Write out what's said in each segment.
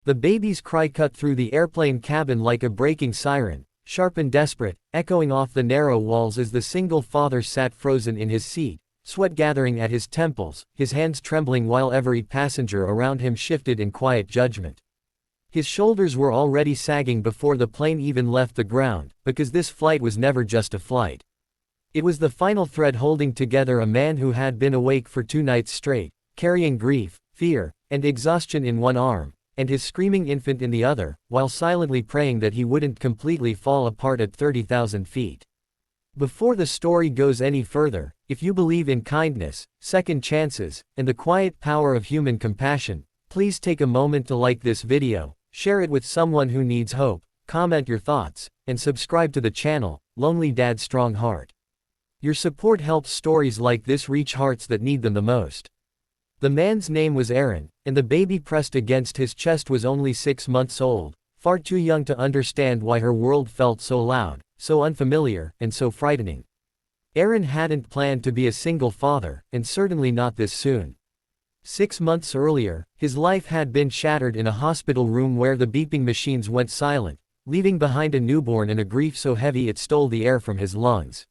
The baby's cry cut through the airplane cabin like a breaking siren, sharp and desperate, echoing off the narrow walls as the single father sat frozen in his seat, sweat gathering at his temples, his hands trembling while every passenger around him shifted in quiet judgment. His shoulders were already sagging before the plane even left the ground, because this flight was never just a flight. It was the final thread holding together a man who had been awake for 2 nights straight, carrying grief, fear, and exhaustion in one arm, and his screaming infant in the other, while silently praying that he wouldn't completely fall apart at 30,000 feet. Before the story goes any further, if you believe in kindness, second chances, and the quiet power of human compassion, please take a moment to like this video, share it with someone who needs hope, comment your thoughts, and subscribe to the channel, Lonely Dad's Strong Heart. Your support helps stories like this reach hearts that need them the most. The man's name was Aaron, and the baby pressed against his chest was only 6 months old, far too young to understand why her world felt so loud, so unfamiliar, and so frightening. Aaron hadn't planned to be a single father, and certainly not this soon. 6 months earlier, his life had been shattered in a hospital room where the beeping machines went silent, leaving behind a newborn and a grief so heavy it stole the air from his lungs.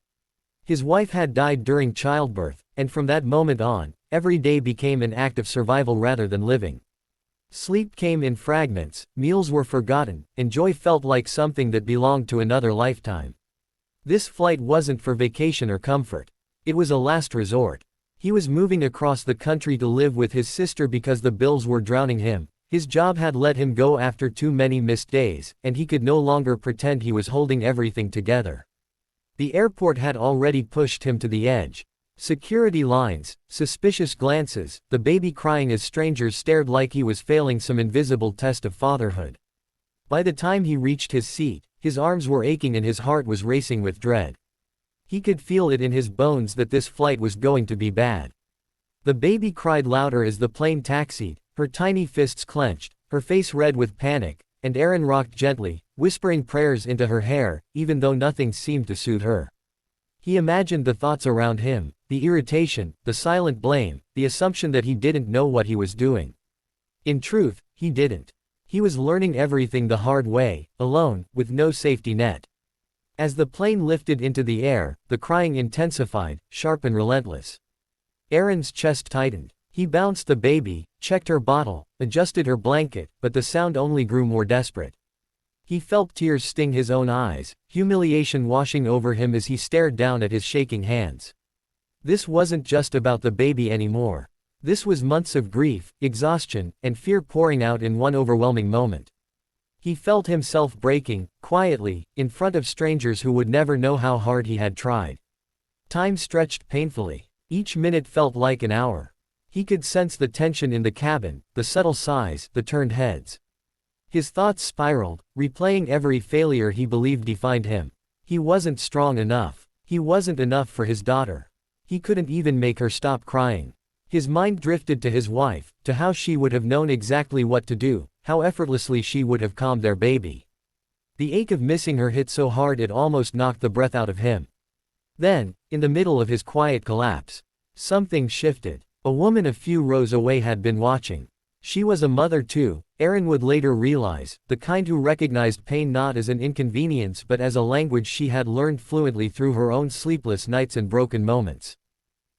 His wife had died during childbirth, and from that moment on, every day became an act of survival rather than living. Sleep came in fragments, meals were forgotten, and joy felt like something that belonged to another lifetime. This flight wasn't for vacation or comfort. It was a last resort. He was moving across the country to live with his sister because the bills were drowning him. His job had let him go after too many missed days, and he could no longer pretend he was holding everything together. The airport had already pushed him to the edge. Security lines, suspicious glances, the baby crying as strangers stared like he was failing some invisible test of fatherhood. By the time he reached his seat, his arms were aching and his heart was racing with dread. He could feel it in his bones that this flight was going to be bad. The baby cried louder as the plane taxied, her tiny fists clenched, her face red with panic, and Aaron rocked gently, whispering prayers into her hair, even though nothing seemed to soothe her. He imagined the thoughts around him, the irritation, the silent blame, the assumption that he didn't know what he was doing. In truth, he didn't. He was learning everything the hard way, alone, with no safety net. As the plane lifted into the air, the crying intensified, sharp and relentless. Aaron's chest tightened. He bounced the baby, checked her bottle, adjusted her blanket, but the sound only grew more desperate. He felt tears sting his own eyes, humiliation washing over him as he stared down at his shaking hands. This wasn't just about the baby anymore. This was months of grief, exhaustion, and fear pouring out in one overwhelming moment. He felt himself breaking, quietly, in front of strangers who would never know how hard he had tried. Time stretched painfully. Each minute felt like an hour. He could sense the tension in the cabin, the subtle sighs, the turned heads. His thoughts spiraled, replaying every failure he believed defined him. He wasn't strong enough. He wasn't enough for his daughter. He couldn't even make her stop crying. His mind drifted to his wife, to how she would have known exactly what to do, how effortlessly she would have calmed their baby. The ache of missing her hit so hard it almost knocked the breath out of him. Then, in the middle of his quiet collapse, something shifted. A woman a few rows away had been watching. She was a mother too, Aaron would later realize, the kind who recognized pain not as an inconvenience but as a language she had learned fluently through her own sleepless nights and broken moments.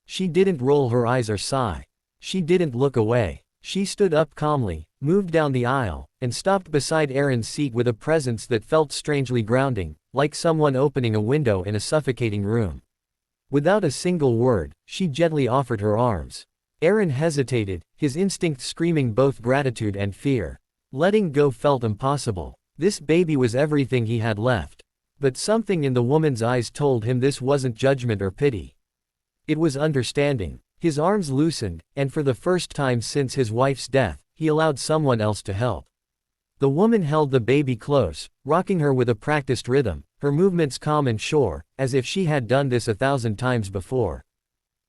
She didn't roll her eyes or sigh. She didn't look away. She stood up calmly, moved down the aisle, and stopped beside Aaron's seat with a presence that felt strangely grounding, like someone opening a window in a suffocating room. Without a single word, she gently offered her arms. Aaron hesitated, his instinct screaming both gratitude and fear. Letting go felt impossible. This baby was everything he had left. But something in the woman's eyes told him this wasn't judgment or pity. It was understanding. His arms loosened, and for the first time since his wife's death, he allowed someone else to help. The woman held the baby close, rocking her with a practiced rhythm, her movements calm and sure, as if she had done this 1,000 times before.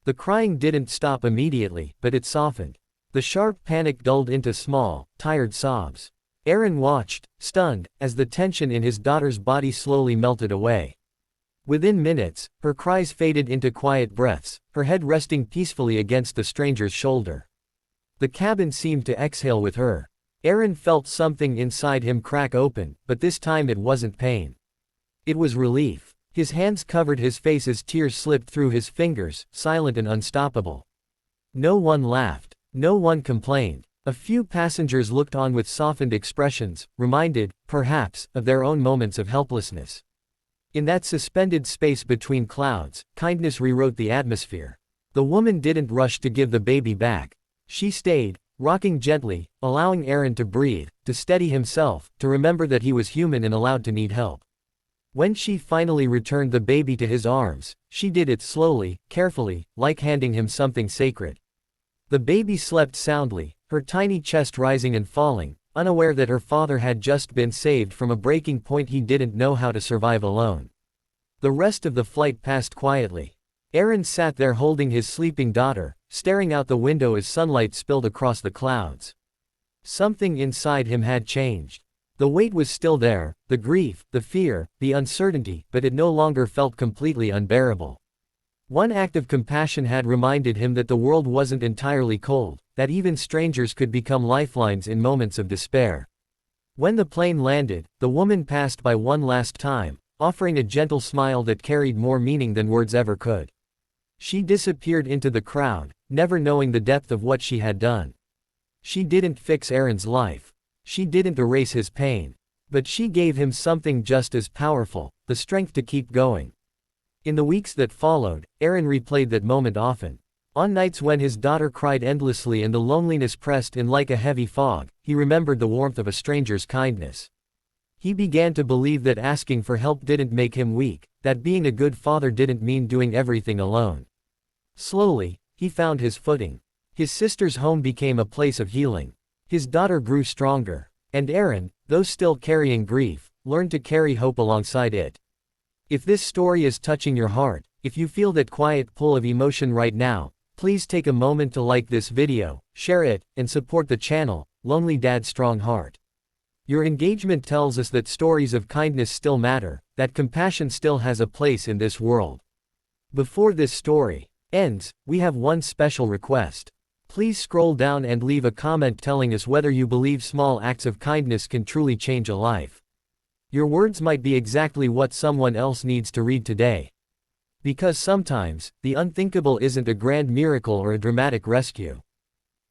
The crying didn't stop immediately, but it softened. The sharp panic dulled into small, tired sobs. Aaron watched, stunned, as the tension in his daughter's body slowly melted away. Within minutes, her cries faded into quiet breaths, her head resting peacefully against the stranger's shoulder. The cabin seemed to exhale with her. Aaron felt something inside him crack open, but this time it wasn't pain. It was relief. His hands covered his face as tears slipped through his fingers, silent and unstoppable. No one laughed. No one complained. A few passengers looked on with softened expressions, reminded, perhaps, of their own moments of helplessness. In that suspended space between clouds, kindness rewrote the atmosphere. The woman didn't rush to give the baby back. She stayed, rocking gently, allowing Aaron to breathe, to steady himself, to remember that he was human and allowed to need help. When she finally returned the baby to his arms, she did it slowly, carefully, like handing him something sacred. The baby slept soundly, her tiny chest rising and falling, unaware that her father had just been saved from a breaking point he didn't know how to survive alone. The rest of the flight passed quietly. Aaron sat there holding his sleeping daughter, staring out the window as sunlight spilled across the clouds. Something inside him had changed. The weight was still there, the grief, the fear, the uncertainty, but it no longer felt completely unbearable. One act of compassion had reminded him that the world wasn't entirely cold, that even strangers could become lifelines in moments of despair. When the plane landed, the woman passed by one last time, offering a gentle smile that carried more meaning than words ever could. She disappeared into the crowd, never knowing the depth of what she had done. She didn't fix Aaron's life. She didn't erase his pain. But she gave him something just as powerful, the strength to keep going. In the weeks that followed, Aaron replayed that moment often. On nights when his daughter cried endlessly and the loneliness pressed in like a heavy fog, he remembered the warmth of a stranger's kindness. He began to believe that asking for help didn't make him weak, that being a good father didn't mean doing everything alone. Slowly, he found his footing. His sister's home became a place of healing. His daughter grew stronger. And Aaron, though still carrying grief, learned to carry hope alongside it. If this story is touching your heart, if you feel that quiet pull of emotion right now, please take a moment to like this video, share it, and support the channel, Lonely Dad Strong Heart. Your engagement tells us that stories of kindness still matter, that compassion still has a place in this world. Before this story ends, we have one special request. Please scroll down and leave a comment telling us whether you believe small acts of kindness can truly change a life. Your words might be exactly what someone else needs to read today. Because sometimes, the unthinkable isn't a grand miracle or a dramatic rescue.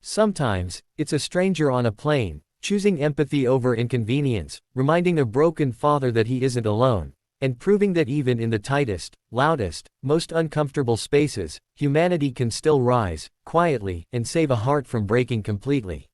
Sometimes, it's a stranger on a plane, choosing empathy over inconvenience, reminding a broken father that he isn't alone, and proving that even in the tightest, loudest, most uncomfortable spaces, humanity can still rise, quietly, and save a heart from breaking completely.